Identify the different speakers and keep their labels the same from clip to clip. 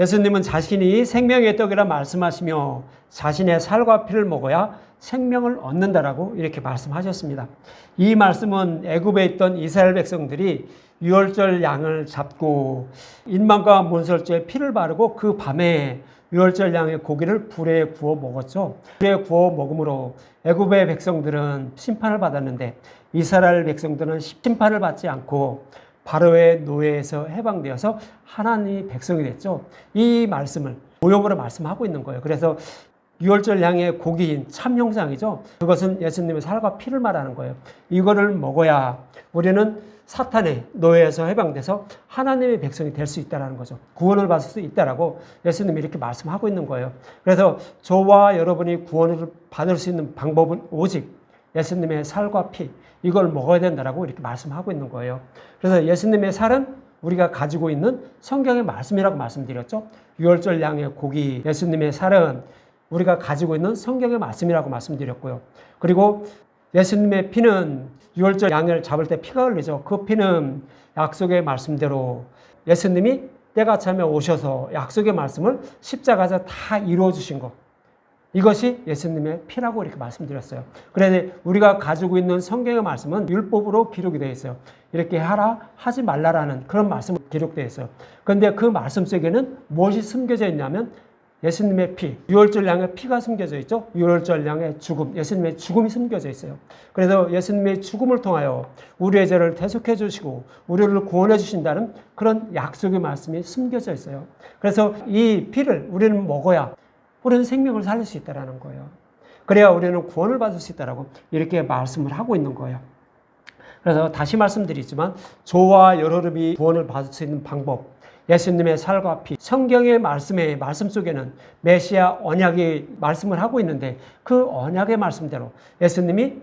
Speaker 1: 예수님은 자신이 생명의 떡이라 말씀하시며 자신의 살과 피를 먹어야 생명을 얻는다라고 이렇게 말씀하셨습니다. 이 말씀은 애굽에 있던 이스라엘 백성들이 유월절 양을 잡고 인망과 문설주에 피를 바르고 그 밤에 유월절 양의 고기를 불에 구워 먹었죠. 불에 구워 먹음으로 애굽의 백성들은 심판을 받았는데 이스라엘 백성들은 심판을 받지 않고 바로의 노예에서 해방되어서 하나님의 백성이 됐죠. 이 말씀을 모형으로 말씀하고 있는 거예요. 그래서 유월절 양의 고기인 참 형상이죠. 그것은 예수님의 살과 피를 말하는 거예요. 이거를 먹어야 우리는 사탄의 노예에서 해방돼서 하나님의 백성이 될 수 있다는 거죠. 구원을 받을 수 있다라고 예수님이 이렇게 말씀하고 있는 거예요. 그래서 저와 여러분이 구원을 받을 수 있는 방법은 오직 예수님의 살과 피, 이걸 먹어야 된다라고 이렇게 말씀하고 있는 거예요. 그래서 예수님의 살은 우리가 가지고 있는 성경의 말씀이라고 말씀드렸죠. 유월절 양의 고기, 예수님의 살은 우리가 가지고 있는 성경의 말씀이라고 말씀드렸고요. 그리고 예수님의 피는 유월절 양을 잡을 때 피가 흘리죠. 그 피는 약속의 말씀대로 예수님이 때가 차면 오셔서 약속의 말씀을 십자가에서 다 이루어 주신 것. 이것이 예수님의 피라고 이렇게 말씀드렸어요. 그런데 우리가 가지고 있는 성경의 말씀은 율법으로 기록이 되어 있어요. 이렇게 하라, 하지 말라라는 그런 말씀이 기록되어 있어요. 그런데 그 말씀 속에는 무엇이 숨겨져 있냐면 예수님의 피, 유월절 양의 피가 숨겨져 있죠. 유월절 양의 죽음, 예수님의 죽음이 숨겨져 있어요. 그래서 예수님의 죽음을 통하여 우리의 죄를 대속해 주시고 우리를 구원해 주신다는 그런 약속의 말씀이 숨겨져 있어요. 그래서 이 피를 우리는 먹어야 우리는 생명을 살릴 수 있다는 거예요. 그래야 우리는 구원을 받을 수 있다고 이렇게 말씀을 하고 있는 거예요. 그래서 다시 말씀드리지만 저와 여러분이 구원을 받을 수 있는 방법, 예수님의 살과 피, 성경의 말씀 속에는 메시아 언약의 말씀을 하고 있는데 그 언약의 말씀대로 예수님이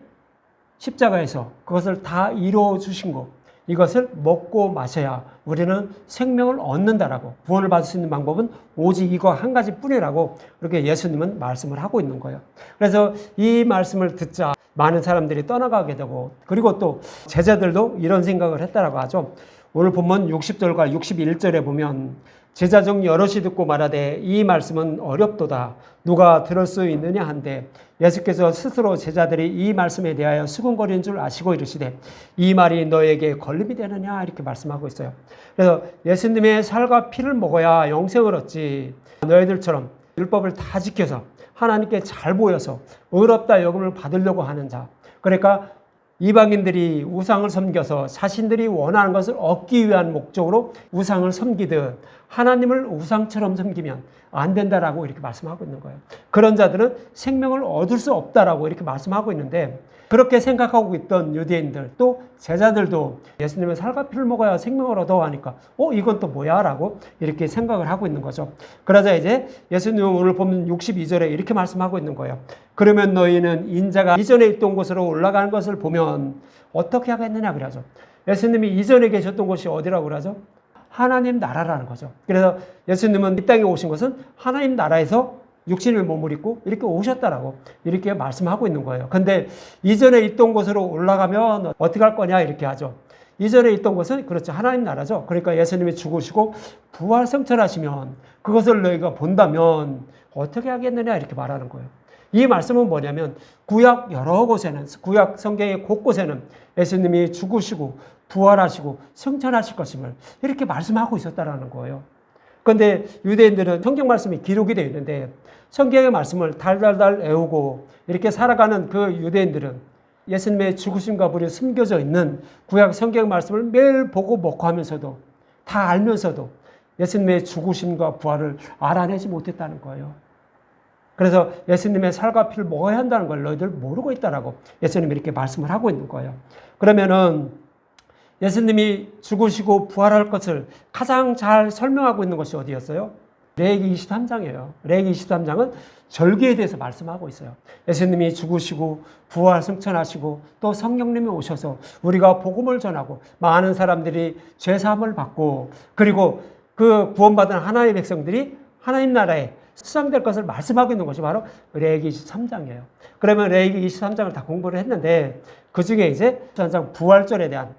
Speaker 1: 십자가에서 그것을 다 이루어 주신 것, 이것을 먹고 마셔야 우리는 생명을 얻는다라고, 구원을 받을 수 있는 방법은 오직 이거 한 가지뿐이라고 이렇게 예수님은 말씀을 하고 있는 거예요. 그래서 이 말씀을 듣자 많은 사람들이 떠나가게 되고, 그리고 또 제자들도 이런 생각을 했다라고 하죠. 오늘 본문 60절과 61절에 보면 제자 중 여럿이 듣고 말하되 이 말씀은 어렵도다 누가 들을 수 있느냐 한데 예수께서 스스로 제자들이 이 말씀에 대하여 수군거리는 줄 아시고 이르시되 이 말이 너에게 걸림이 되느냐 이렇게 말씀하고 있어요. 그래서 예수님의 살과 피를 먹어야 영생을 얻지, 너희들처럼 율법을 다 지켜서 하나님께 잘 보여서 의롭다 여김을 받으려고 하는 자, 그러니까 이방인들이 우상을 섬겨서 자신들이 원하는 것을 얻기 위한 목적으로 우상을 섬기듯 하나님을 우상처럼 섬기면 안 된다라고 이렇게 말씀하고 있는 거예요. 그런 자들은 생명을 얻을 수 없다라고 이렇게 말씀하고 있는데, 그렇게 생각하고 있던 유대인들 또 제자들도 예수님의 살과 피를 먹어야 생명을 얻어 하니까 이건 또 뭐야? 라고 이렇게 생각을 하고 있는 거죠. 그러자 이제 예수님은 오늘 보면 62절에 이렇게 말씀하고 있는 거예요. 그러면 너희는 인자가 이전에 있던 곳으로 올라가는 것을 보면 어떻게 하겠느냐 그러죠. 예수님이 이전에 계셨던 곳이 어디라고 그러죠? 하나님 나라라는 거죠. 그래서 예수님은 이 땅에 오신 것은 하나님 나라에서 육신을 몸을 입고 이렇게 오셨다라고 이렇게 말씀하고 있는 거예요. 근데 이전에 있던 곳으로 올라가면 어떻게 할 거냐 이렇게 하죠. 이전에 있던 곳은 그렇죠. 하나님 나라죠. 그러니까 예수님이 죽으시고 부활 승천하시면 그것을 너희가 본다면 어떻게 하겠느냐 이렇게 말하는 거예요. 이 말씀은 뭐냐면 구약 여러 곳에는, 구약 성경의 곳곳에는 예수님이 죽으시고 부활하시고 승천하실 것임을 이렇게 말씀하고 있었다라는 거예요. 그런데 유대인들은 성경 말씀이 기록이 되어 있는데 성경의 말씀을 달달달 외우고 이렇게 살아가는 그 유대인들은 예수님의 죽으심과 부활이 숨겨져 있는 구약 성경 말씀을 매일 보고 먹고 하면서도 다 알면서도 예수님의 죽으심과 부활을 알아내지 못했다는 거예요. 그래서 예수님의 살과 피를 먹어야 한다는 걸 너희들 모르고 있다라고 예수님이 이렇게 말씀을 하고 있는 거예요. 그러면은 예수님이 죽으시고 부활할 것을 가장 잘 설명하고 있는 것이 어디였어요? 레위기 23장이에요. 레위기 23장은 절기에 대해서 말씀하고 있어요. 예수님이 죽으시고 부활 승천하시고 또 성령님이 오셔서 우리가 복음을 전하고 많은 사람들이 죄사함을 받고 그리고 그 구원받은 하나님의 백성들이 하나님 나라에 수상될 것을 말씀하고 있는 것이 바로 레위기 23장이에요. 그러면 레위기 23장을 다 공부를 했는데 그 중에 이제 23장 부활절에 대한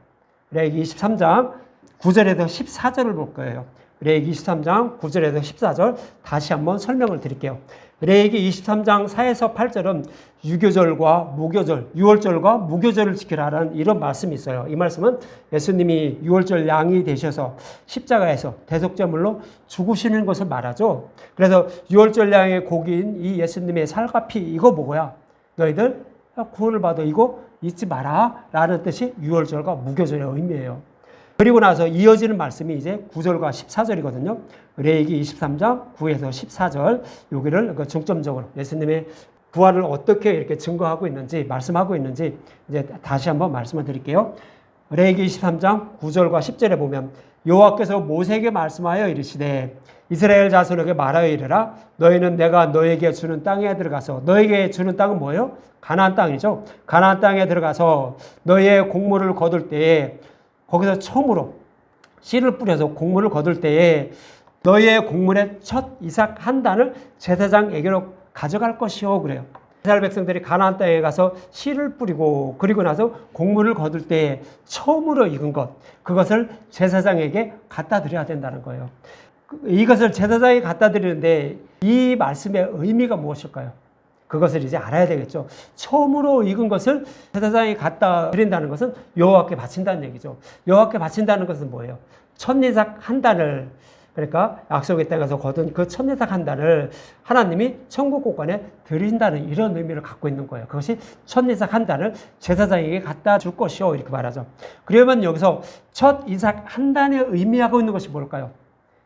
Speaker 1: 레위기 23장 9절에서 14절을 볼 거예요. 레위기 23장 9절에서 14절 다시 한번 설명을 드릴게요. 레위기 23장 4에서 8절은 유교절과 무교절, 유월절과 무교절을 지키라라는 이런 말씀이 있어요. 이 말씀은 예수님이 유월절 양이 되셔서 십자가에서 대속제물로 죽으시는 것을 말하죠. 그래서 유월절 양의 고기인 이 예수님의 살과 피 이거 뭐야? 너희들 구원을 받아 이거 잊지 마라 라는 뜻이 유월절과 무교절의 의미예요. 그리고 나서 이어지는 말씀이 이제 9절과 14절이거든요. 레위기 23장 9에서 14절 여기를 중점적으로 예수님의 부활을 어떻게 이렇게 증거하고 있는지 말씀하고 있는지 이제 다시 한번 말씀을 드릴게요. 레위기 23장 9절과 10절에 보면 여호와께서 모세에게 말씀하여 이르시되 이스라엘 자손에게 말하여 이르라 너희는 내가 너에게 주는 땅에 들어가서 너에게 주는 땅은 뭐예요? 가나안 땅이죠. 가나안 땅에 들어가서 너희의 곡물을 거둘 때에 거기서 처음으로 씨를 뿌려서 곡물을 거둘 때에 너희의 곡물의 첫 이삭 한 단을 제사장에게로 가져갈 것이요 그래요. 이스라엘 백성들이 가나안 땅에 가서 씨를 뿌리고 그리고 나서 곡물을 거둘 때에 처음으로 익은 것 그것을 제사장에게 갖다 드려야 된다는 거예요. 이것을 제사장에게 갖다 드리는데 이 말씀의 의미가 무엇일까요? 그것을 이제 알아야 되겠죠. 처음으로 익은 것을 제사장이 갖다 드린다는 것은 여호와께 바친다는 얘기죠. 여호와께 바친다는 것은 뭐예요? 첫 이삭 한 단을 그러니까 약속의 땅에서 거둔 그 첫 이삭 한 단을 하나님이 천국 곳간에 드린다는 이런 의미를 갖고 있는 거예요. 그것이 첫 이삭 한 단을 제사장에게 갖다 줄 것이요 이렇게 말하죠. 그러면 여기서 첫 이삭 한 단에 의미하고 있는 것이 뭘까요?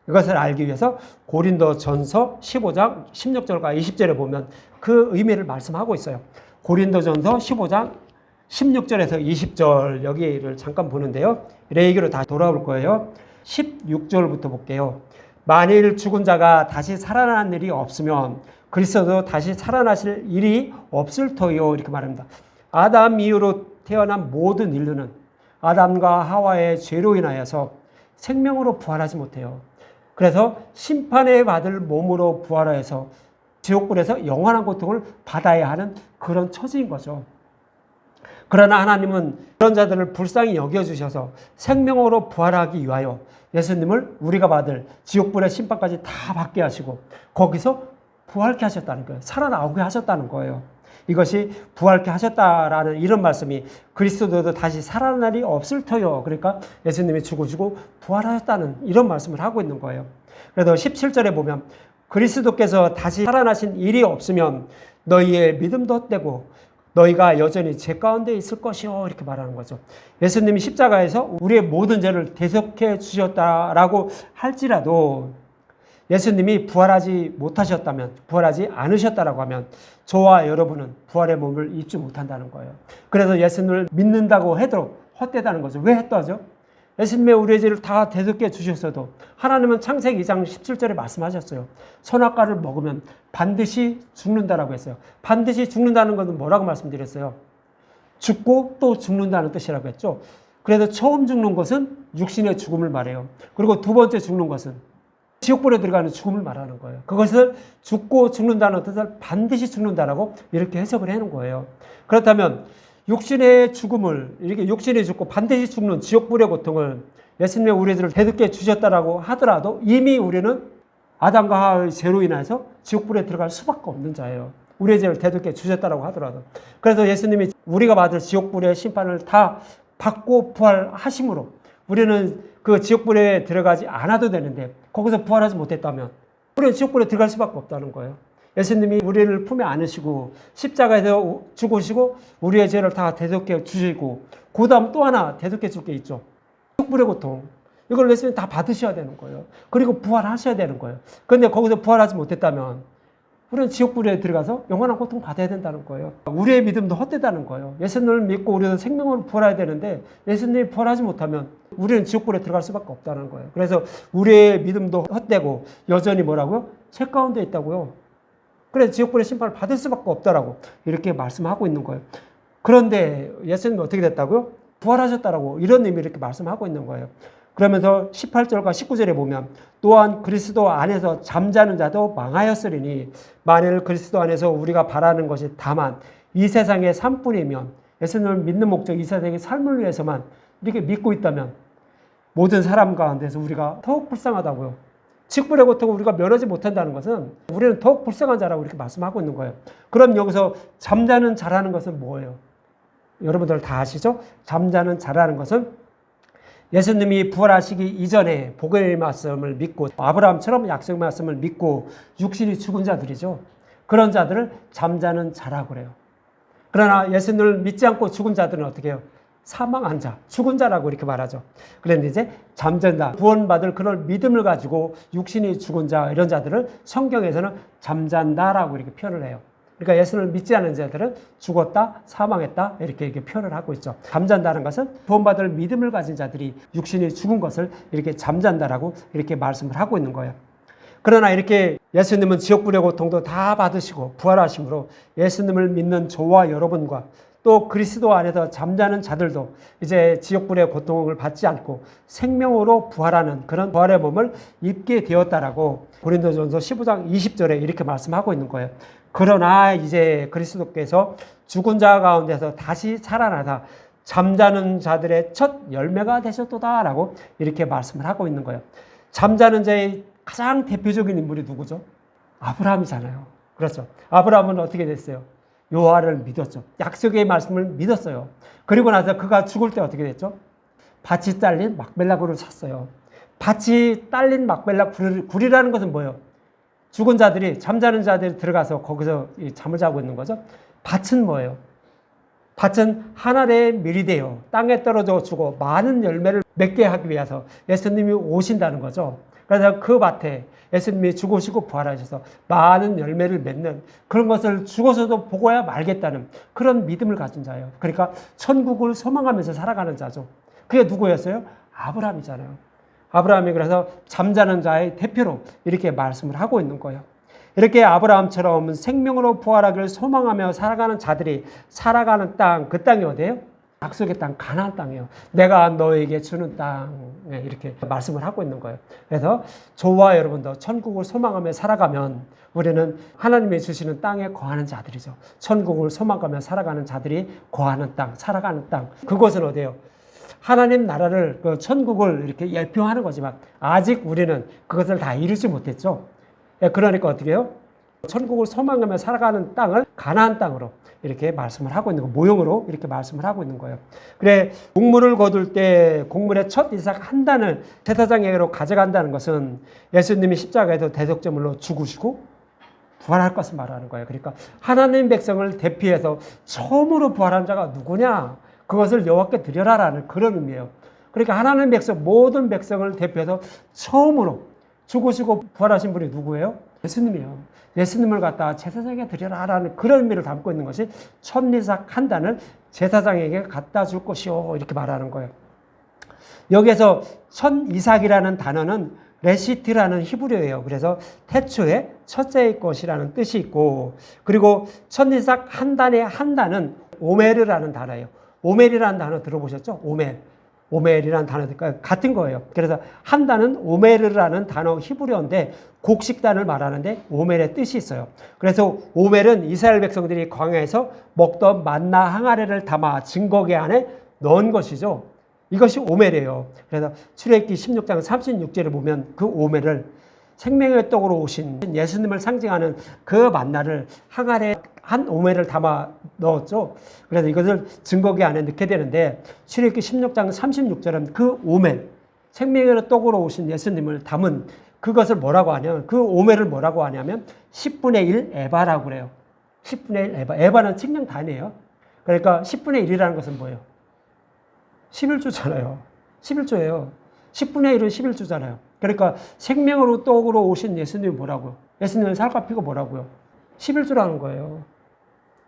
Speaker 1: 이것을 알기 위해서 고린도전서 15장 16절과 20절에 보면 그 의미를 말씀하고 있어요. 고린도전서 15장 16절에서 20절 여기를 잠깐 보는데요. 레위기로 다 돌아올 거예요. 16절부터 볼게요. 만일 죽은 자가 다시 살아난 일이 없으면 그리스도도 다시 살아나실 일이 없을 터이요 이렇게 말합니다. 아담 이후로 태어난 모든 인류는 아담과 하와의 죄로 인하여서 생명으로 부활하지 못해요. 그래서 심판에 받을 몸으로 부활하여서 지옥불에서 영원한 고통을 받아야 하는 그런 처지인 거죠. 그러나 하나님은 그런 자들을 불쌍히 여겨주셔서 생명으로 부활하기 위하여 예수님을 우리가 받을 지옥불의 심판까지 다 받게 하시고 거기서 부활케 하셨다는 거예요. 살아나오게 하셨다는 거예요. 이것이 부활케 하셨다라는 이런 말씀이 그리스도도 다시 살아날 일이 없을 터요. 그러니까 예수님이 죽으시고 부활하셨다는 이런 말씀을 하고 있는 거예요. 그래서 17절에 보면 그리스도께서 다시 살아나신 일이 없으면 너희의 믿음도 헛되고 너희가 여전히 죄 가운데 있을 것이요 이렇게 말하는 거죠. 예수님이 십자가에서 우리의 모든 죄를 대속해 주셨다라고 할지라도 예수님이 부활하지 못하셨다면 부활하지 않으셨다라고 하면 저와 여러분은 부활의 몸을 입지 못한다는 거예요. 그래서 예수님을 믿는다고 해도 헛되다는 거죠. 왜 헛되죠? 예수님의 우리의 죄를 다 대속해 주셨어도 하나님은 창세기 2장 17절에 말씀하셨어요. 선악과를 먹으면 반드시 죽는다라고 했어요. 반드시 죽는다는 것은 뭐라고 말씀드렸어요? 죽고 또 죽는다는 뜻이라고 했죠. 그래서 처음 죽는 것은 육신의 죽음을 말해요. 그리고 두 번째 죽는 것은 지옥불에 들어가는 죽음을 말하는 거예요. 그것을 죽고 죽는다는 뜻을 반드시 죽는다라고 이렇게 해석을 해놓은 거예요. 그렇다면 육신의 죽음을 이렇게 육신이 죽고 반드시 죽는 지옥불의 고통을 예수님의 우리의 죄를 대속해 주셨다라고 하더라도 이미 우리는 아담과 하와의 죄로 인해서 지옥불에 들어갈 수밖에 없는 자예요. 우리의 죄를 대속해 주셨다라고 하더라도. 그래서 예수님이 우리가 받을 지옥불의 심판을 다 받고 부활하심으로 우리는 그 지옥불에 들어가지 않아도 되는데 거기서 부활하지 못했다면 우리는 지옥불에 들어갈 수밖에 없다는 거예요. 예수님이 우리를 품에 안으시고 십자가에서 죽으시고 우리의 죄를 다 대속해 주시고 그 다음 또 하나 대속해 줄 게 있죠. 지옥불의 고통. 이걸 예수님이 다 받으셔야 되는 거예요. 그리고 부활하셔야 되는 거예요. 그런데 거기서 부활하지 못했다면 우리는 지옥불에 들어가서 영원한 고통 받아야 된다는 거예요. 우리의 믿음도 헛되다는 거예요. 예수님을 믿고 우리는 생명으로 부활해야 되는데 예수님이 부활하지 못하면 우리는 지옥불에 들어갈 수밖에 없다는 거예요. 그래서 우리의 믿음도 헛되고 여전히 뭐라고요? 죄 가운데 있다고요. 그래서 지옥불의 심판을 받을 수밖에 없다라고 이렇게 말씀하고 있는 거예요. 그런데 예수님이 어떻게 됐다고요? 부활하셨다라고 이런 의미를 이렇게 말씀하고 있는 거예요. 그러면서 18절과 19절에 보면 또한 그리스도 안에서 잠자는 자도 망하였으리니 만일 그리스도 안에서 우리가 바라는 것이 다만 이 세상의 삶뿐이면 예수님을 믿는 목적 이 세상의 삶을 위해서만 이렇게 믿고 있다면 모든 사람 가운데서 우리가 더욱 불쌍하다고요. 직분의 고통을 우리가 면하지 못한다는 것은 우리는 더욱 불쌍한 자라고 이렇게 말씀하고 있는 거예요. 그럼 여기서 잠자는 자라는 것은 뭐예요? 여러분들 다 아시죠? 잠자는 자라는 것은 예수님이 부활하시기 이전에 복의 말씀을 믿고 아브라함처럼 약속의 말씀을 믿고 육신이 죽은 자들이죠. 그런 자들을 잠자는 자라고 그래요. 그러나 예수님을 믿지 않고 죽은 자들은 어떻게 해요? 사망한 자, 죽은 자라고 이렇게 말하죠. 그런데 이제 잠잔다, 구원받을 그런 믿음을 가지고 육신이 죽은 자, 이런 자들을 성경에서는 잠잔다라고 이렇게 표현을 해요. 그러니까 예수님을 믿지 않은 자들은 죽었다, 사망했다 이렇게 표현을 하고 있죠. 잠잔다는 것은 구원받을 믿음을 가진 자들이 육신이 죽은 것을 이렇게 잠잔다라고 이렇게 말씀을 하고 있는 거예요. 그러나 이렇게 예수님은 지옥불의 고통도 다 받으시고 부활하심으로 예수님을 믿는 저와 여러분과 또 그리스도 안에서 잠자는 자들도 이제 지옥불의 고통을 받지 않고 생명으로 부활하는 그런 부활의 몸을 입게 되었다라고 고린도전서 15장 20절에 이렇게 말씀하고 있는 거예요. 그러나 이제 그리스도께서 죽은 자 가운데서 다시 살아나다 잠자는 자들의 첫 열매가 되셨도다라고 이렇게 말씀을 하고 있는 거예요. 잠자는 자의 가장 대표적인 인물이 누구죠? 아브라함이잖아요. 그렇죠. 아브라함은 어떻게 됐어요? 여호와를 믿었죠. 약속의 말씀을 믿었어요. 그리고 나서 그가 죽을 때 어떻게 됐죠? 밭이 딸린 막벨라 굴을 샀어요. 밭이 딸린 막벨라 굴이라는 것은 뭐예요? 죽은 자들이, 잠자는 자들이 들어가서 거기서 잠을 자고 있는 거죠. 밭은 뭐예요? 밭은 하늘의 밀이 되어 땅에 떨어져 주고 많은 열매를 맺게 하기 위해서 예수님이 오신다는 거죠. 그래서 그 밭에 예수님이 죽으시고 부활하셔서 많은 열매를 맺는 그런 것을 죽어서도 보고야 말겠다는 그런 믿음을 가진 자예요. 그러니까 천국을 소망하면서 살아가는 자죠. 그게 누구였어요? 아브라함이잖아요. 아브라함이 그래서 잠자는 자의 대표로 이렇게 말씀을 하고 있는 거예요. 이렇게 아브라함처럼 생명으로 부활하기를 소망하며 살아가는 자들이 살아가는 땅, 그 땅이 어디예요? 약속의 땅, 가나안 땅이에요. 내가 너에게 주는 땅, 이렇게 말씀을 하고 있는 거예요. 그래서 저와 여러분도 천국을 소망하며 살아가면 우리는 하나님이 주시는 땅에 거하는 자들이죠. 천국을 소망하며 살아가는 자들이 거하는 땅, 살아가는 땅. 그곳은 어디예요? 하나님 나라를, 그 천국을 이렇게 예표하는 거지만 아직 우리는 그것을 다 이루지 못했죠. 그러니까 어떻게 해요? 천국을 소망하며 살아가는 땅을 가나안 땅으로 이렇게 말씀을 하고 있는 거, 모형으로 이렇게 말씀을 하고 있는 거예요. 그래, 곡물을 거둘 때 곡물의 첫 이삭 한 단을 제사장에게로 가져간다는 것은 예수님이 십자가에서 대속제물로 죽으시고 부활할 것을 말하는 거예요. 그러니까 하나님 백성을 대표해서 처음으로 부활한 자가 누구냐? 그것을 여호와께 드려라라는 그런 의미예요. 그러니까 하나님 백성, 모든 백성을 대표해서 처음으로 죽으시고 부활하신 분이 누구예요? 예수님이에요. 예수님을 갖다 제사장에게 드려라라는 그런 의미를 담고 있는 것이 첫 이삭 한 단을 제사장에게 갖다 줄 것이요 이렇게 말하는 거예요. 여기에서 첫 이삭이라는 단어는 레시트라는 히브리어예요. 그래서 태초에 첫째의 것이라는 뜻이 있고, 그리고 첫 이삭 한 단의 한 단은 오멜이라는 단어예요. 오멜이라는 단어 들어보셨죠? 오멜. 오멜이라는 단어가 같은 거예요. 그래서 한 단은 오멜이라는 단어 히브리어인데 곡식단을 말하는데 오멜의 뜻이 있어요. 그래서 오멜은 이스라엘 백성들이 광야에서 먹던 만나 항아리를 담아 증거계 안에 넣은 것이죠. 이것이 오멜이에요. 그래서 출애굽기 16장 36절을 보면 그 오멜을 생명의 떡으로 오신 예수님을 상징하는 그 만나를 항아리에 한 오멜을 담아 넣었죠. 그래서 이것을 증거계 안에 넣게 되는데 출애굽기 16장 36절은 그 오멜, 생명의 떡으로 오신 예수님을 담은 그것을 뭐라고 하냐면, 그 오멜을 뭐라고 하냐면 10분의 1 에바라고 그래요. 10분의 1 에바. 에바는 측량 단위예요. 그러니까 10분의 1이라는 것은 뭐예요? 11조잖아요. 11조예요. 10분의 1은 11조잖아요. 그러니까 생명으로 떡으로 오신 예수님이 뭐라고요? 예수님은 살과 피가 뭐라고요? 11조라는 거예요.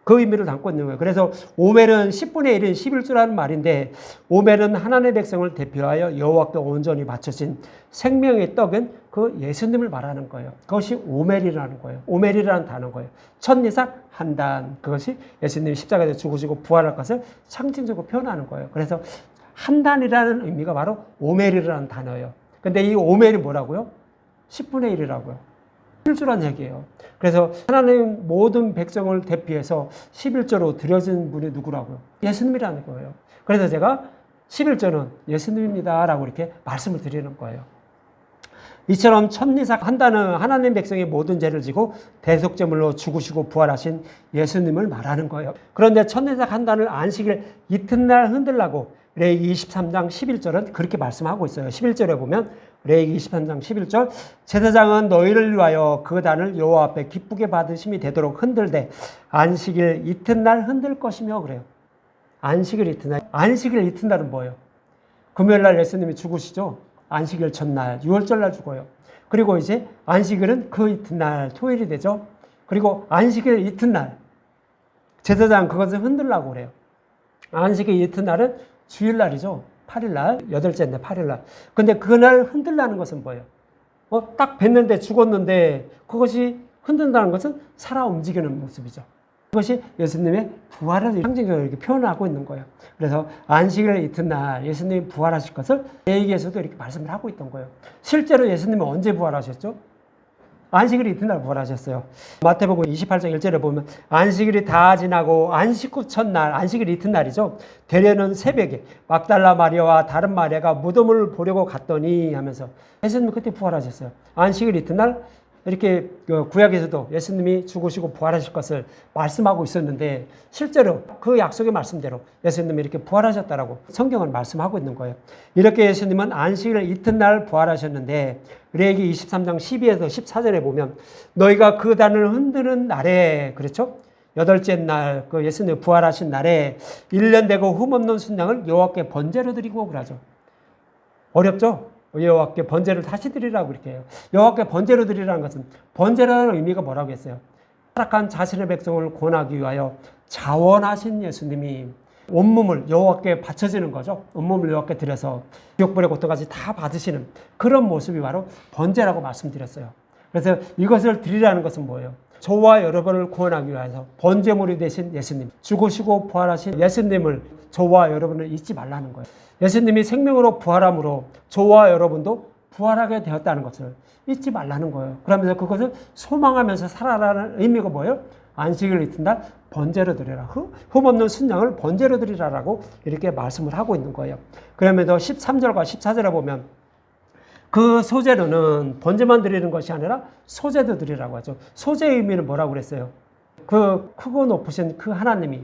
Speaker 1: 그 의미를 담고 있는 거예요. 그래서 오멜은 10분의 1인 11조라는 말인데, 오멜은 하나님의 백성을 대표하여 여호와께 온전히 바쳐진 생명의 떡은 그 예수님을 말하는 거예요. 그것이 오멜이라는 거예요. 오멜이라는 단어인 거예요. 첫 이삭 한 단, 그것이 예수님이 십자가에서 죽으시고 부활할 것을 상징적으로 표현하는 거예요. 그래서 한 단이라는 의미가 바로 오멜이라는 단어예요. 근데 이 오멜이 뭐라고요? 10분의 1이라고요. 11조란 얘기예요. 그래서 하나님 모든 백성을 대표해서 11조로 드려진 분이 누구라고요? 예수님이라는 거예요. 그래서 제가 11절은 예수님입니다 라고 이렇게 말씀을 드리는 거예요. 이처럼 천리삭 한다는 하나님 백성의 모든 죄를 지고 대속제물로 죽으시고 부활하신 예수님을 말하는 거예요. 그런데 천리삭 한다는 안식일 이튿날 흔들라고 레위기 23장 11절은 그렇게 말씀하고 있어요. 11절에 보면 레위기 23장 11절 제사장은 너희를 위하여 그 단을 여호와 앞에 기쁘게 받으심이 되도록 흔들되 안식일 이튿날 흔들 것이며 그래요. 안식일 이튿날. 안식일 이튿날은 뭐예요? 금요일날 예수님이 죽으시죠. 안식일 첫날 6월절날 죽어요. 그리고 이제 안식일은 그 이튿날 토요일이 되죠. 그리고 안식일 이튿날 제사장 그것을 흔들라고 그래요. 안식일 이튿날은 주일날이죠. 8일날, 8일째인데 8일날. 근데 그날 흔들라는 것은 뭐예요? 딱 뵀는데 죽었는데 그것이 흔든다는 것은 살아 움직이는 모습이죠. 그것이 예수님의 부활을 상징적으로 이렇게 표현하고 있는 거예요. 그래서 안식일 이튿날 예수님이 부활하실 것을 레위기에서도 이렇게 말씀을 하고 있던 거예요. 실제로 예수님은 언제 부활하셨죠? 안식일 이튿날 부활하셨어요. 마태복음 28장 1절에 보면 안식일이 다 지나고 안식 후 첫날, 안식일 이튿날이죠. 되려는 새벽에 막달라 마리아와 다른 마리아가 무덤을 보려고 갔더니 하면서 예수님이 그때 부활하셨어요. 안식일 이튿날 이렇게 구약에서도 예수님이 죽으시고 부활하실 것을 말씀하고 있었는데 실제로 그 약속의 말씀대로 예수님이 이렇게 부활하셨다라고 성경은 말씀하고 있는 거예요. 이렇게 예수님은 안식일 이튿날 부활하셨는데 레위기 23장 12에서 14절에 보면 너희가 그 단을 흔드는 날에 그렇죠? 8째 날 그 예수님 부활하신 날에 1년 되고 흠없는 순양을 여호와께 번제로 드리고 그러죠. 어렵죠? 여호와께 번제를 다시 드리라고 이렇게 해요. 여호와께 번제로 드리라는 것은 번제라는 의미가 뭐라고 했어요? 타락한 자신의 백성을 구원하기 위하여 자원하신 예수님이 온몸을 여호와께 바쳐지는 거죠. 온몸을 여호와께 드려서 지옥불의 고통까지 다 받으시는 그런 모습이 바로 번제라고 말씀드렸어요. 그래서 이것을 드리라는 것은 뭐예요? 저와 여러분을 구원하기 위해서 번제물이 되신 예수님, 죽으시고 부활하신 예수님을 저와 여러분을 잊지 말라는 거예요. 예수님이 생명으로 부활함으로 저와 여러분도 부활하게 되었다는 것을 잊지 말라는 거예요. 그러면서 그것을 소망하면서 살아라는 의미가 뭐예요? 안식일 이튿날 번제로 드리라. 흠없는 순양을 번제로 드리라라고 이렇게 말씀을 하고 있는 거예요. 그러면서 13절과 14절에 보면 그 소제로는 번제만 드리는 것이 아니라 소제도 드리라고 하죠. 소제의 의미는 뭐라고 그랬어요? 그 크고 높으신 그 하나님이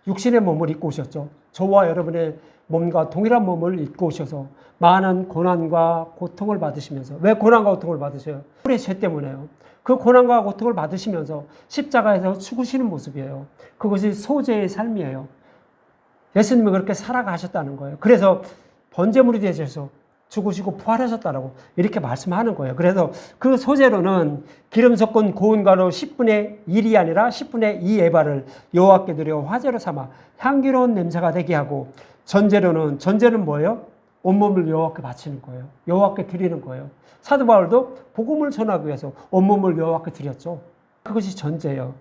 Speaker 1: 육신의 몸을 입고 오셨죠. 저와 여러분의 몸과 동일한 몸을 입고 오셔서 많은 고난과 고통을 받으시면서 왜 고난과 고통을 받으셔요? 우리의 죄 때문에요. 그 고난과 고통을 받으시면서 십자가에서 죽으시는 모습이에요. 그것이 소제의 삶이에요. 예수님이 그렇게 살아가셨다는 거예요. 그래서 번제물이 되셔서 죽으시고 부활하셨다라고 이렇게 말씀하는 거예요. 그래서 그 소제로는 기름 섞은 고운 가루 10분의 1이 아니라 10분의 2 에바를 여호와께 드려 화제로 삼아 향기로운 냄새가 되게 하고 전제는 뭐예요? 온몸을 여호와께 바치는 거예요. 여호와께 드리는 거예요. 사도 바울도 복음을 전하기 위해서 온몸을 여호와께 드렸죠. 그것이 전제예요.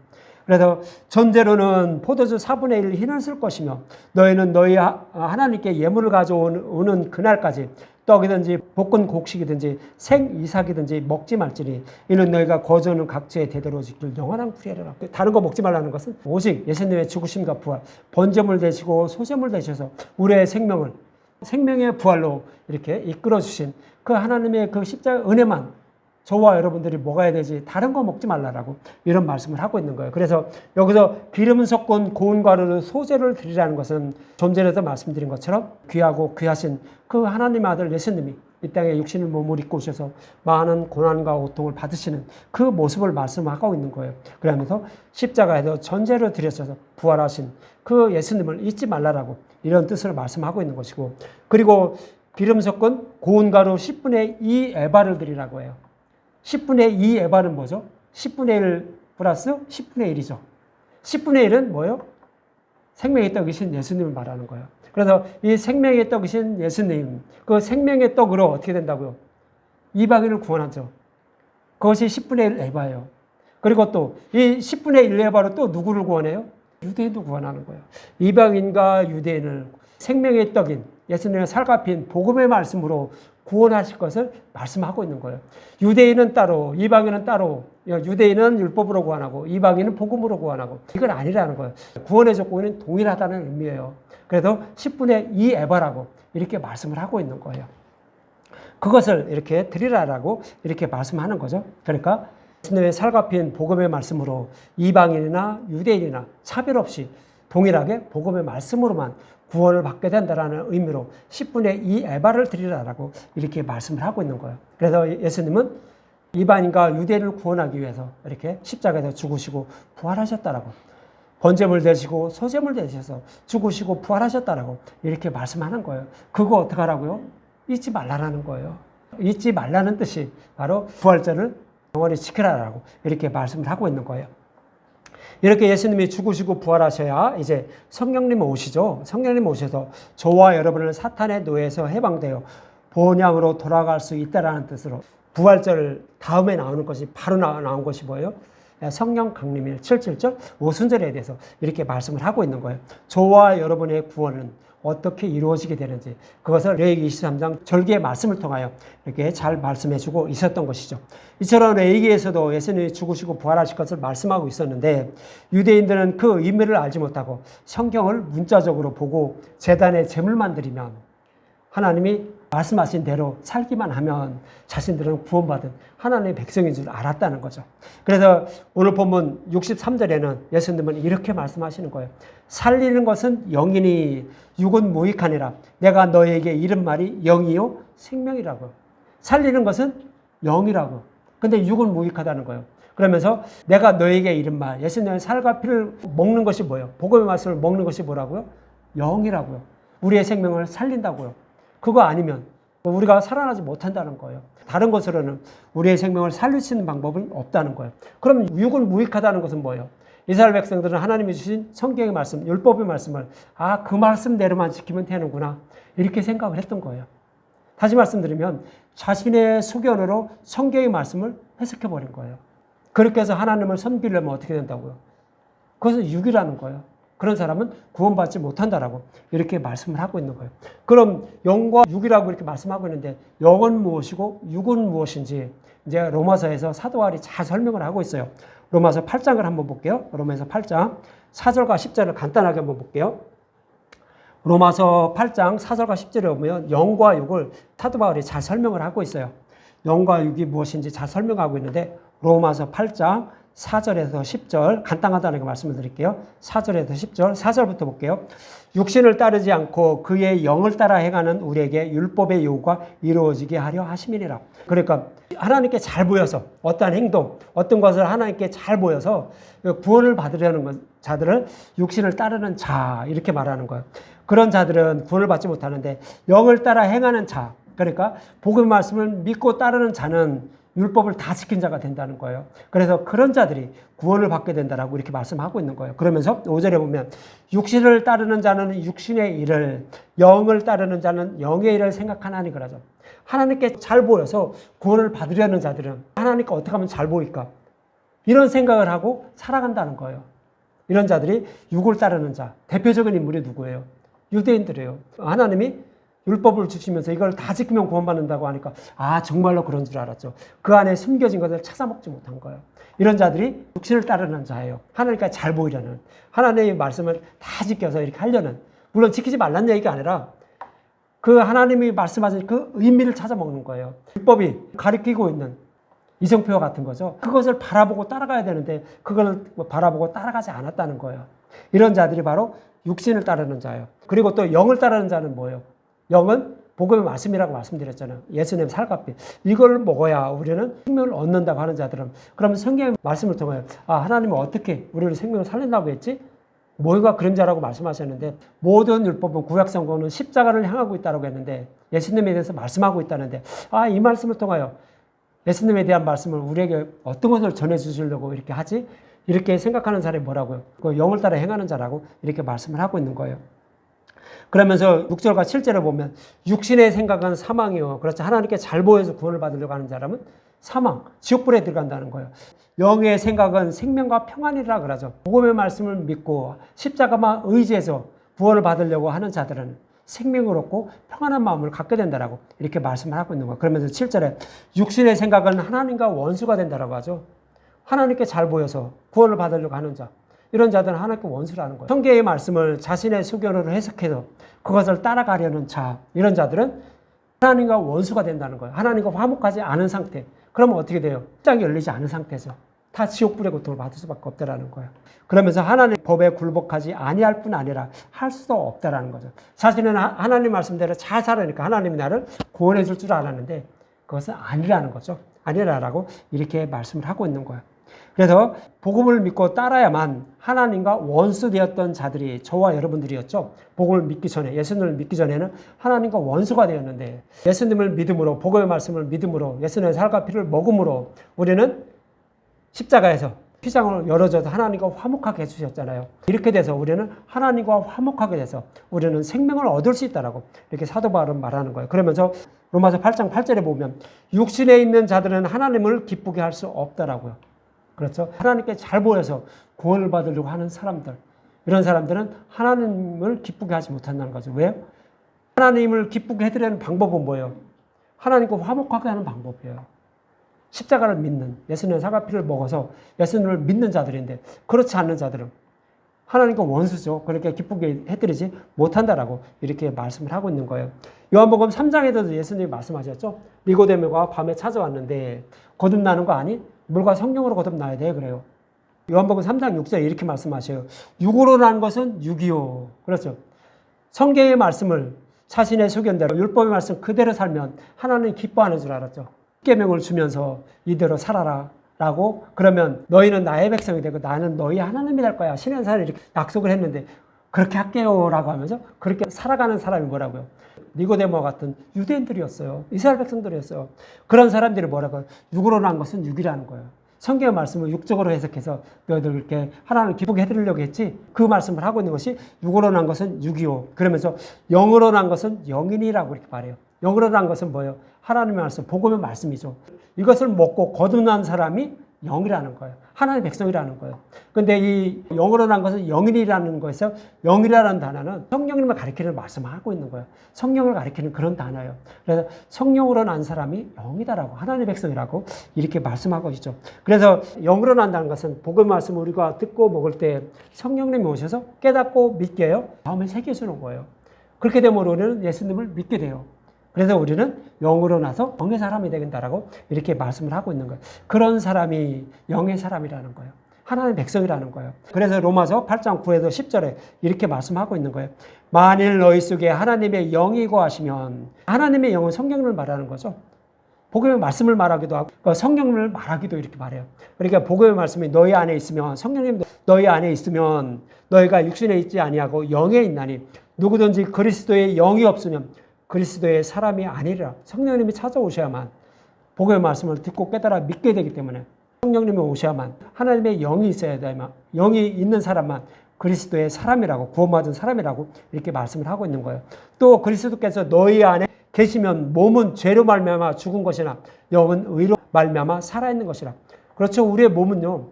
Speaker 1: 그래서 전제로는 포도주 4분의 1 흰을 쓸 것이며 너희는 너희 하나님께 예물을 가져오는 그날까지 떡이든지 볶은 곡식이든지 생 이삭이든지 먹지 말지니 이는 너희가 거저는 각지의 대대로 지킬 영원한 구례라. 다른 거 먹지 말라는 것은 오직 예수님의 죽으심과 부활, 번제물 되시고 소제물 되셔서 우리의 생명의 부활로 이렇게 이끌어 주신 그 하나님의 그 십자가 은혜만 저와 여러분들이 먹어야 되지 다른 거 먹지 말라라고 이런 말씀을 하고 있는 거예요. 그래서 여기서 기름 섞은 고운 가루를 소제를 드리라는 것은 좀 전에도 말씀드린 것처럼 귀하고 귀하신 그 하나님의 아들 예수님이 이 땅에 육신의 몸을 입고 오셔서 많은 고난과 고통을 받으시는 그 모습을 말씀하고 있는 거예요. 그러면서 십자가에서 전제로 드려서 부활하신 그 예수님을 잊지 말라라고 이런 뜻을 말씀하고 있는 것이고, 그리고 기름 섞은 고운 가루 10분의 2 에바를 드리라고 해요. 10분의 2 에바는 뭐죠? 10분의 1 플러스 10분의 1이죠. 10분의 1은 뭐예요? 생명의 떡이신 예수님을 말하는 거예요. 그래서 이 생명의 떡이신 예수님, 그 생명의 떡으로 어떻게 된다고요? 이방인을 구원하죠. 그것이 10분의 1 에바예요. 그리고 또 이 10분의 1 에바로 또 누구를 구원해요? 유대인도 구원하는 거예요. 이방인과 유대인을 생명의 떡인 예수님의 살과 핀 복음의 말씀으로 구원하실 것을 말씀하고 있는 거예요. 유대인은 따로, 이방인은 따로, 유대인은 율법으로 구원하고 이방인은 복음으로 구원하고, 이건 아니라는 거예요. 구원의 조건은 동일하다는 의미예요. 그래서 10분의 2 에바라고 이렇게 말씀을 하고 있는 거예요. 그것을 이렇게 드리라라고 이렇게 말씀하는 거죠. 그러니까 예수님의 살과 핀 복음의 말씀으로 이방인이나 유대인이나 차별 없이 동일하게 복음의 말씀으로만 구원을 받게 된다는 의미로 10분의 2 에바를 드리라라고 이렇게 말씀을 하고 있는 거예요. 그래서 예수님은 이방인과 유대인을 구원하기 위해서 이렇게 십자가에서 죽으시고 부활하셨다라고, 번제물 되시고 소제물 되셔서 죽으시고 부활하셨다라고 이렇게 말씀하는 거예요. 그거 어떻게 하라고요? 잊지 말라는 거예요. 잊지 말라는 뜻이 바로 부활절을 영원히 지키라라고 이렇게 말씀을 하고 있는 거예요. 이렇게 예수님이 죽으시고 부활하셔야 이제 성령님 오시죠. 성령님 오셔서 저와 여러분을 사탄의 노예에서 해방되어 본향으로 돌아갈 수 있다라는 뜻으로 부활절 다음에 나오는 것이 바로 나온 것이 뭐예요? 성령 강림일 77절 오순절에 대해서 이렇게 말씀을 하고 있는 거예요. 저와 여러분의 구원은 어떻게 이루어지게 되는지 그것을 레위기 23장 절기의 말씀을 통하여 이렇게 잘 말씀해주고 있었던 것이죠. 이처럼 레위기에서도 예수님이 죽으시고 부활하실 것을 말씀하고 있었는데 유대인들은 그 의미를 알지 못하고 성경을 문자적으로 보고 제단에 제물만 드리면, 하나님이 말씀하신 대로 살기만 하면 자신들은 구원받은 하나님의 백성인 줄 알았다는 거죠. 그래서 오늘 본문 63절에는 예수님은 이렇게 말씀하시는 거예요. 살리는 것은 영이니 육은 무익하니라. 내가 너에게 이른 말이 영이요 생명이라고. 살리는 것은 영이라고. 근데 육은 무익하다는 거예요. 그러면서 내가 너에게 이른 말, 예수님의 살과 피를 먹는 것이 뭐예요? 복음의 말씀을 먹는 것이 뭐라고요? 영이라고요. 우리의 생명을 살린다고요. 그거 아니면 우리가 살아나지 못한다는 거예요. 다른 것으로는 우리의 생명을 살릴 수 있는 방법은 없다는 거예요. 그럼 육은 무익하다는 것은 뭐예요? 이스라엘 백성들은 하나님이 주신 성경의 말씀, 율법의 말씀을 그 말씀대로만 지키면 되는구나 이렇게 생각을 했던 거예요. 다시 말씀드리면 자신의 소견으로 성경의 말씀을 해석해버린 거예요. 그렇게 해서 하나님을 섬기려면 어떻게 된다고요? 그것은 육이라는 거예요. 그런 사람은 구원받지 못한다라고 이렇게 말씀을 하고 있는 거예요. 그럼 영과 육이라고 이렇게 말씀하고 있는데 영은 무엇이고 육은 무엇인지 이제 로마서에서 사도 바울이 잘 설명을 하고 있어요. 로마서 8장을 한번 볼게요. 로마서 8장 4절과 10절을 간단하게 한번 볼게요. 로마서 8장 4절과 10절에 보면 영과 육을 사도 바울이 잘 설명을 하고 있어요. 영과 육이 무엇인지 잘 설명하고 있는데 로마서 8장 4절에서 10절 간단하게 말씀을 드릴게요. 4절에서 10절 4절부터 볼게요. 육신을 따르지 않고 그의 영을 따라 행하는 우리에게 율법의 요구가 이루어지게 하려 하심이니라. 그러니까 하나님께 잘 보여서 어떠한 행동, 어떤 것을 하나님께 잘 보여서 구원을 받으려는 자들을 육신을 따르는 자 이렇게 말하는 거예요. 그런 자들은 구원을 받지 못하는데 영을 따라 행하는 자, 그러니까 복음의 말씀을 믿고 따르는 자는 율법을 다 지킨 자가 된다는 거예요. 그래서 그런 자들이 구원을 받게 된다라고 이렇게 말씀하고 있는 거예요. 그러면서 5절에 보면 육신을 따르는 자는 육신의 일을, 영을 따르는 자는 영의 일을 생각하나니 그러죠. 하나님께 잘 보여서 구원을 받으려는 자들은 하나님께 어떻게 하면 잘 보일까? 이런 생각을 하고 살아간다는 거예요. 이런 자들이 육을 따르는 자, 대표적인 인물이 누구예요? 유대인들이에요. 하나님이 율법을 주시면서 이걸 다 지키면 구원받는다고 하니까 정말로 그런 줄 알았죠. 그 안에 숨겨진 것을 찾아먹지 못한 거예요. 이런 자들이 육신을 따르는 자예요. 하나님께 잘 보이려는, 하나님의 말씀을 다 지켜서 이렇게 하려는, 물론 지키지 말라는 얘기가 아니라 그 하나님이 말씀하신 그 의미를 찾아먹는 거예요. 율법이 가리키고 있는 이정표와 같은 거죠. 그것을 바라보고 따라가야 되는데 그걸 바라보고 따라가지 않았다는 거예요. 이런 자들이 바로 육신을 따르는 자예요. 그리고 또 영을 따르는 자는 뭐예요? 영은 복음의 말씀이라고 말씀드렸잖아요. 예수님 살과 피. 이걸 먹어야 우리는 생명을 얻는다고 하는 자들은, 그러면 성경의 말씀을 통하여 하나님은 어떻게 우리를 생명을 살린다고 했지? 모형과 그림자라고 말씀하셨는데 모든 율법은 구약성경은 십자가를 향하고 있다고 했는데 예수님에 대해서 말씀하고 있다는데 이 말씀을 통하여 예수님에 대한 말씀을 우리에게 어떤 것을 전해주시려고 이렇게 하지? 이렇게 생각하는 사람이 뭐라고요? 그 영을 따라 행하는 자라고 이렇게 말씀을 하고 있는 거예요. 그러면서 6절과 7절에 보면 육신의 생각은 사망이요. 그렇죠. 하나님께 잘 보여서 구원을 받으려고 하는 사람은 사망, 지옥불에 들어간다는 거예요. 영의 생각은 생명과 평안이라 그러죠. 복음의 말씀을 믿고 십자가만 의지해서 구원을 받으려고 하는 자들은 생명을 얻고 평안한 마음을 갖게 된다라고 이렇게 말씀을 하고 있는 거예요. 그러면서 7절에 육신의 생각은 하나님과 원수가 된다라고 하죠. 하나님께 잘 보여서 구원을 받으려고 하는 자, 이런 자들은 하나님께 원수라는 거예요. 성경의 말씀을 자신의 소견으로 해석해서 그것을 따라가려는 자, 이런 자들은 하나님과 원수가 된다는 거예요. 하나님과 화목하지 않은 상태. 그러면 어떻게 돼요? 십장이 열리지 않은 상태에서 다 지옥불의 고통을 받을 수밖에 없다라는 거예요. 그러면서 하나님 법에 굴복하지 아니할 뿐 아니라 할 수도 없다라는 거죠. 자신은 하나님 말씀대로 잘 살으니까 하나님이 나를 구원해 줄 줄 알았는데 그것은 아니라는 거죠. 아니라라고 이렇게 말씀을 하고 있는 거예요. 그래서 복음을 믿고 따라야만 하나님과 원수되었던 자들이 저와 여러분들이었죠. 복음을 믿기 전에, 예수님을 믿기 전에는 하나님과 원수가 되었는데 예수님을 믿음으로, 복음의 말씀을 믿음으로, 예수님의 살과 피를 먹음으로 우리는 십자가에서 휘장을 열어줘서 하나님과 화목하게 해주셨잖아요. 이렇게 돼서 우리는 하나님과 화목하게 돼서 우리는 생명을 얻을 수 있다라고 이렇게 사도 바울은 말하는 거예요. 그러면서 로마서 8장 8절에 보면 육신에 있는 자들은 하나님을 기쁘게 할 수 없다라고요. 그렇죠. 하나님께 잘 보여서 구원을 받으려고 하는 사람들, 이런 사람들은 하나님을 기쁘게 하지 못한다는 거죠. 왜요? 하나님을 기쁘게 해드리는 방법은 뭐예요? 하나님과 화목하게 하는 방법이에요. 십자가를 믿는, 예수님의 사과 피를 먹어서 예수님을 믿는 자들인데 그렇지 않는 자들은 하나님과 원수죠. 그렇게 기쁘게 해드리지 못한다라고 이렇게 말씀을 하고 있는 거예요. 요한복음 3장에도 예수님이 말씀하셨죠. 니고데모가 밤에 찾아왔는데 거듭나는 거 아니? 물과 성령으로 거듭나야 돼 그래요. 요한복음 3장 6절에 이렇게 말씀하셔요. 육으로 난 것은 육이요. 그렇죠. 성경의 말씀을 자신의 소견대로 율법의 말씀 그대로 살면 하나님 기뻐하는 줄 알았죠. 계명을 주면서 이대로 살아라 라고, 그러면 너희는 나의 백성이 되고 나는 너희 하나님이 될 거야. 신의 산에 이렇게 약속을 했는데 그렇게 할게요 라고 하면서 그렇게 살아가는 사람이 뭐라고요? 니고데모 같은 유대인들이었어요. 이스라엘 백성들이었어요. 그런 사람들이 뭐라고요? 육으로 난 것은 육이라는 거예요. 성경의 말씀을 육적으로 해석해서 너희들 이렇게 하나님을 기쁘게 해드리려고 했지, 그 말씀을 하고 있는 것이 육으로 난 것은 육이요. 그러면서 영으로 난 것은 영인이라고 이렇게 말해요. 영으로 난 것은 뭐예요? 하나님의 말씀, 복음의 말씀이죠. 이것을 먹고 거듭난 사람이 영이라는 거예요. 하나님의 백성이라는 거예요. 근데 이 영으로 난 것은 영인이라는 거에서 영이라는 단어는 성령님을 가리키는 말씀을 하고 있는 거예요. 성령을 가리키는 그런 단어예요. 그래서 성령으로 난 사람이 영이다라고, 하나님의 백성이라고 이렇게 말씀하고 있죠. 그래서 영으로 난다는 것은 복음의 말씀을 우리가 듣고 먹을 때 성령님이 오셔서 깨닫고 믿게 해요. 마음에 새겨주는 거예요. 그렇게 되면 우리는 예수님을 믿게 돼요. 그래서 우리는 영으로 나서 영의 사람이 되겠다라고 이렇게 말씀을 하고 있는 거예요. 그런 사람이 영의 사람이라는 거예요. 하나님의 백성이라는 거예요. 그래서 로마서 8장 9에서 10절에 이렇게 말씀하고 있는 거예요. 만일 너희 속에 하나님의 영이 거하시면, 하나님의 영은 성령을 말하는 거죠. 복음의 말씀을 말하기도 하고 성령을 말하기도 이렇게 말해요. 그러니까 복음의 말씀이 너희 안에 있으면, 성령님도 너희 안에 있으면 너희가 육신에 있지 아니하고 영에 있나니 누구든지 그리스도의 영이 없으면 그리스도의 사람이 아니라, 성령님이 찾아오셔야만 복음의 말씀을 듣고 깨달아 믿게 되기 때문에 성령님이 오셔야만, 하나님의 영이 있어야 되면, 영이 있는 사람만 그리스도의 사람이라고, 구원받은 사람이라고 이렇게 말씀을 하고 있는 거예요. 또 그리스도께서 너희 안에 계시면 몸은 죄로 말미암아 죽은 것이나 영은 의로 말미암아 살아있는 것이라. 그렇죠. 우리의 몸은요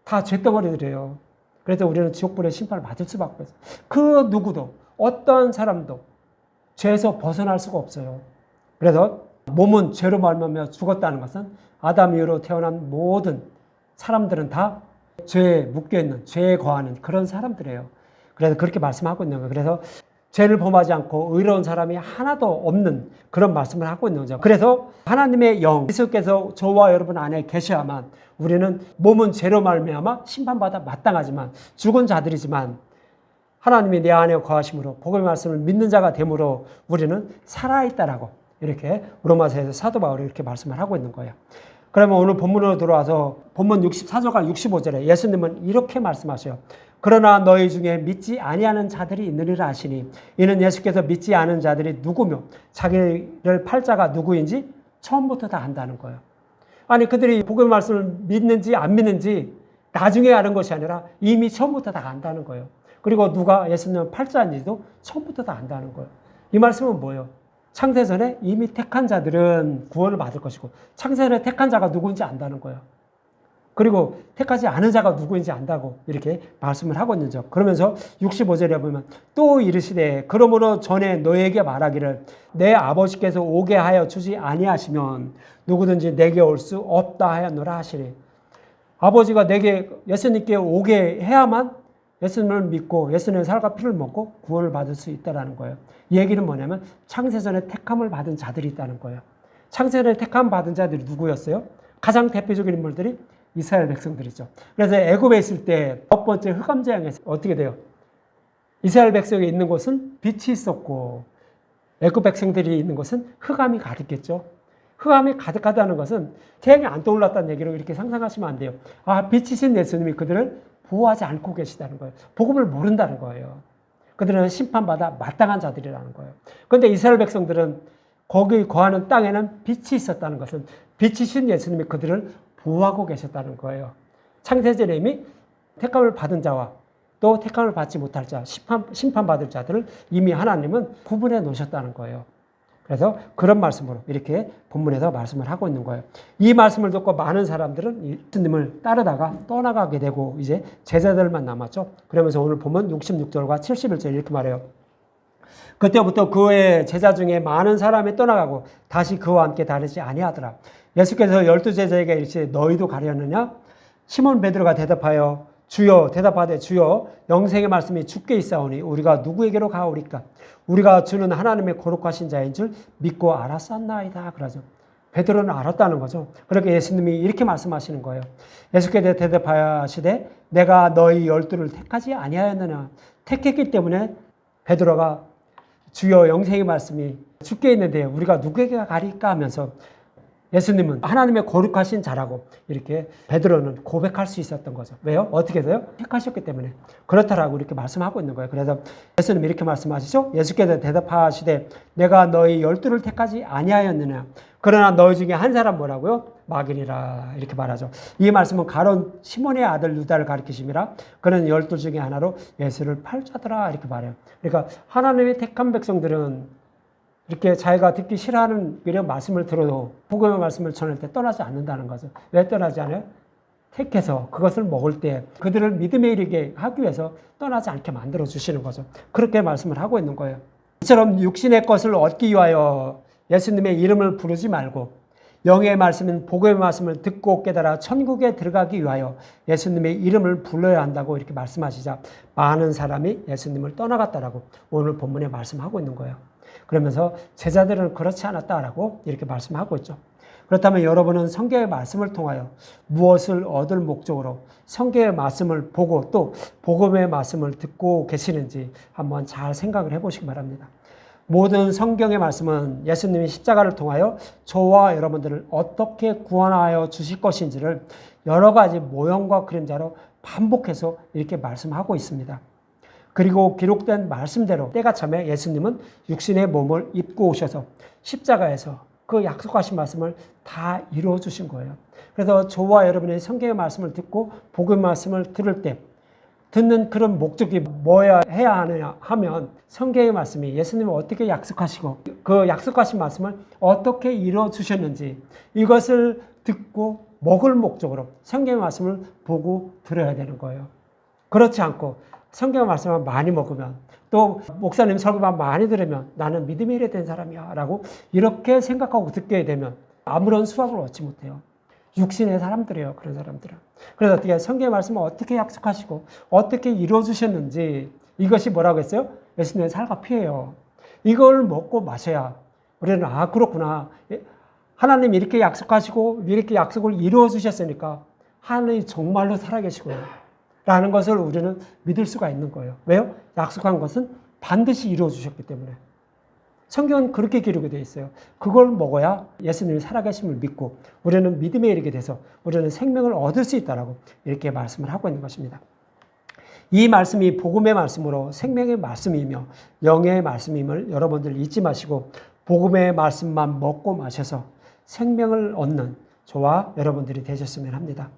Speaker 1: 다 죄덩어리들이에요. 그래서 우리는 지옥불의 심판을 받을 수밖에 없어요. 그 누구도, 어떤 사람도 죄에서 벗어날 수가 없어요. 그래서 몸은 죄로 말미암아 죽었다는 것은 아담 이후로 태어난 모든 사람들은 다 죄에 묶여있는, 죄에 거하는 그런 사람들이에요. 그래서 그렇게 말씀하고 있는 거예요. 그래서 죄를 범하지 않고 의로운 사람이 하나도 없는 그런 말씀을 하고 있는 거죠. 그래서 하나님의 영, 그리스도께서 저와 여러분 안에 계셔야만 우리는, 몸은 죄로 말미암아 심판받아 마땅하지만 죽은 자들이지만 하나님이 내 안에 거하심으로 복음의 말씀을 믿는 자가 되므로 우리는 살아있다라고 이렇게 로마서에서 사도 바울이 이렇게 말씀을 하고 있는 거예요. 그러면 오늘 본문으로 들어와서 본문 64절과 65절에 예수님은 이렇게 말씀하셔요. 그러나 너희 중에 믿지 아니하는 자들이 있느니라 하시니, 이는 예수께서 믿지 않은 자들이 누구며 자기를 팔 자가 누구인지 처음부터 다 안다는 거예요. 아니, 그들이 복음의 말씀을 믿는지 안 믿는지 나중에 아는 것이 아니라 이미 처음부터 다 안다는 거예요. 그리고 누가 예수님을 팔자인지도 처음부터 다 안다는 거예요. 이 말씀은 뭐예요? 창세전에 이미 택한 자들은 구원을 받을 것이고 창세전에 택한 자가 누구인지 안다는 거예요. 그리고 택하지 않은 자가 누구인지 안다고 이렇게 말씀을 하고 있는 점. 그러면서 65절에 보면 또 이르시되 그러므로 전에 너에게 말하기를 내 아버지께서 오게 하여 주지 아니하시면 누구든지 내게 올 수 없다 하였노라 하시니, 아버지가 내게 예수님께 오게 해야만 예수님을 믿고 예수님의 살과 피를 먹고 구원을 받을 수 있다는 거예요. 이 얘기는 뭐냐면 창세전에 택함을 받은 자들이 있다는 거예요. 창세전에 택함 받은 자들이 누구였어요? 가장 대표적인 인물들이 이스라엘 백성들이죠. 그래서 애굽에 있을 때 첫 번째 흑암재앙에서 어떻게 돼요? 이스라엘 백성이 있는 곳은 빛이 있었고 애굽 백성들이 있는 곳은 흑암이 가득했죠. 흑암이 가득하다는 것은 태양이 안 떠올랐다는 얘기로 이렇게 상상하시면 안 돼요. 아, 빛이신 예수님이 그들을 보호하지 않고 계시다는 거예요. 복음을 모른다는 거예요. 그들은 심판받아 마땅한 자들이라는 거예요. 그런데 이스라엘 백성들은 거기 거하는 땅에는 빛이 있었다는 것은 빛이신 예수님이 그들을 보호하고 계셨다는 거예요. 창세전에 이미 택함을 받은 자와 또 택함을 받지 못할 자, 심판받을 자들을 이미 하나님은 구분해 놓으셨다는 거예요. 그래서 그런 말씀으로 이렇게 본문에서 말씀을 하고 있는 거예요. 이 말씀을 듣고 많은 사람들은 예수님을 따르다가 떠나가게 되고 이제 제자들만 남았죠. 그러면서 오늘 보면 66절과 71절 이렇게 말해요. 그때부터 그의 제자 중에 많은 사람이 떠나가고 다시 그와 함께 다니지 아니하더라. 예수께서 12제자에게 이르시되 너희도 가려느냐? 시몬 베드로가 대답하여 주여, 대답하되 주여, 영생의 말씀이 주께 있사오니 우리가 누구에게로 가오리까? 우리가 주는 하나님의 거룩하신 자인 줄 믿고 알았었나이다. 그러죠. 베드로는 알았다는 거죠. 그렇게 예수님이 이렇게 말씀하시는 거예요. 예수께서 대답하시되 내가 너희 12를 택하지 아니하였느냐? 택했기 때문에 베드로가 주여, 영생의 말씀이 주께 있는데 우리가 누구에게 가리까 하면서 예수님은 하나님의 거룩하신 자라고 이렇게 베드로는 고백할 수 있었던 거죠. 왜요? 어떻게 돼요? 택하셨기 때문에 그렇다라고 이렇게 말씀하고 있는 거예요. 그래서 예수님 이렇게 말씀하시죠. 예수께서 대답하시되 내가 너희 12를 택하지 아니하였느냐? 그러나 너희 중에 한 사람 뭐라고요? 마귀니라 이렇게 말하죠. 이 말씀은 가론 시몬의 아들 유다를 가리키심이라. 그는 12 중에 하나로 예수를 팔자더라 이렇게 말해요. 그러니까 하나님의 택한 백성들은 이렇게 자기가 듣기 싫어하는 이런 말씀을 들어도 복음의 말씀을 전할 때 떠나지 않는다는 거죠. 왜 떠나지 않아요? 택해서 그것을 먹을 때 그들을 믿음에 이르게 하기 위해서 떠나지 않게 만들어 주시는 거죠. 그렇게 말씀을 하고 있는 거예요. 이처럼 육신의 것을 얻기 위하여 예수님의 이름을 부르지 말고 영의 말씀인 복음의 말씀을 듣고 깨달아 천국에 들어가기 위하여 예수님의 이름을 불러야 한다고 이렇게 말씀하시자 많은 사람이 예수님을 떠나갔다라고 오늘 본문에 말씀하고 있는 거예요. 그러면서 제자들은 그렇지 않았다라고 이렇게 말씀하고 있죠. 그렇다면 여러분은 성경의 말씀을 통하여 무엇을 얻을 목적으로 성경의 말씀을 보고 또 복음의 말씀을 듣고 계시는지 한번 잘 생각을 해보시기 바랍니다. 모든 성경의 말씀은 예수님이 십자가를 통하여 저와 여러분들을 어떻게 구원하여 주실 것인지를 여러 가지 모형과 그림자로 반복해서 이렇게 말씀하고 있습니다. 그리고 기록된 말씀대로 때가 참에 예수님은 육신의 몸을 입고 오셔서 십자가에서 그 약속하신 말씀을 다 이루어 주신 거예요. 그래서 저와 여러분의 성경의 말씀을 듣고 복음의 말씀을 들을 때 듣는 그런 목적이 뭐야 해야 하느냐 하면 성경의 말씀이 예수님이 어떻게 약속하시고 그 약속하신 말씀을 어떻게 이루어 주셨는지 이것을 듣고 먹을 목적으로 성경의 말씀을 보고 들어야 되는 거예요. 그렇지 않고 성경 말씀을 많이 먹으면 또 목사님 설교만 많이 들으면 나는 믿음이 이래 된 사람이야 라고 이렇게 생각하고 듣게 되면 아무런 수확을 얻지 못해요. 육신의 사람들이에요. 그런 사람들은. 그래서 어떻게 성경의 말씀을 어떻게 약속하시고 어떻게 이루어주셨는지 이것이 뭐라고 했어요? 예수님의 살과 피예요. 이걸 먹고 마셔야 우리는 아 그렇구나. 하나님이 이렇게 약속하시고 이렇게 약속을 이루어주셨으니까 하나님이 정말로 살아계시구나 라는 것을 우리는 믿을 수가 있는 거예요. 왜요? 약속한 것은 반드시 이루어주셨기 때문에. 성경은 그렇게 기록이 되어 있어요. 그걸 먹어야 예수님이 살아계심을 믿고 우리는 믿음에 이르게 돼서 우리는 생명을 얻을 수 있다라고 이렇게 말씀을 하고 있는 것입니다. 이 말씀이 복음의 말씀으로 생명의 말씀이며 영의 말씀임을 여러분들 잊지 마시고 복음의 말씀만 먹고 마셔서 생명을 얻는 저와 여러분들이 되셨으면 합니다.